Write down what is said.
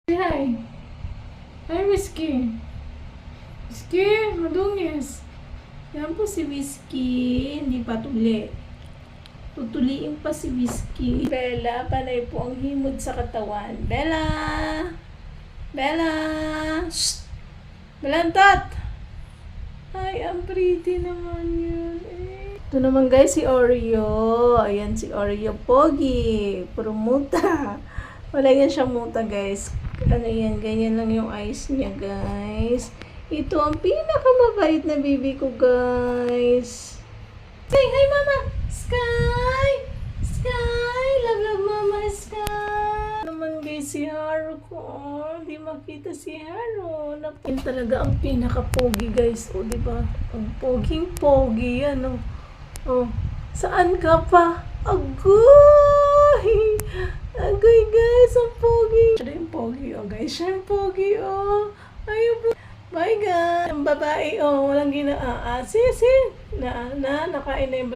Hi. Hi, Whiskey. Whiskey, madungis. Yan po si Whiskey. Hindi pa tuli. Tutuliin pa si Whiskey. Bella, panay po ang himod sa katawan. Bella! Bella! Shh! Belantot! Ay, ang pretty naman yun. Ito naman guys, si Oreo. Ayan si Oreo. Pogi. Puro muta. Wala yan siyang muta guys. Ano yan, ganyan lang yung eyes niya guys. Ito ang pinakamabait na baby ko guys. Say hi mama! Sky! Sky! Love love mama Sky! Naman guys si Haro ko. Di makita si Haro. Yan talaga ang pinaka-pogi guys. O diba? Ang poging-pogi yan o. Oh. Saan ka pa? Agoy! Agoy guys, ang pogi. Siya yung pogi oh guys. Siya yung pogi oh. Ayaw. Bye guys. Ang babae oh, walang ginaa. Nakain na yung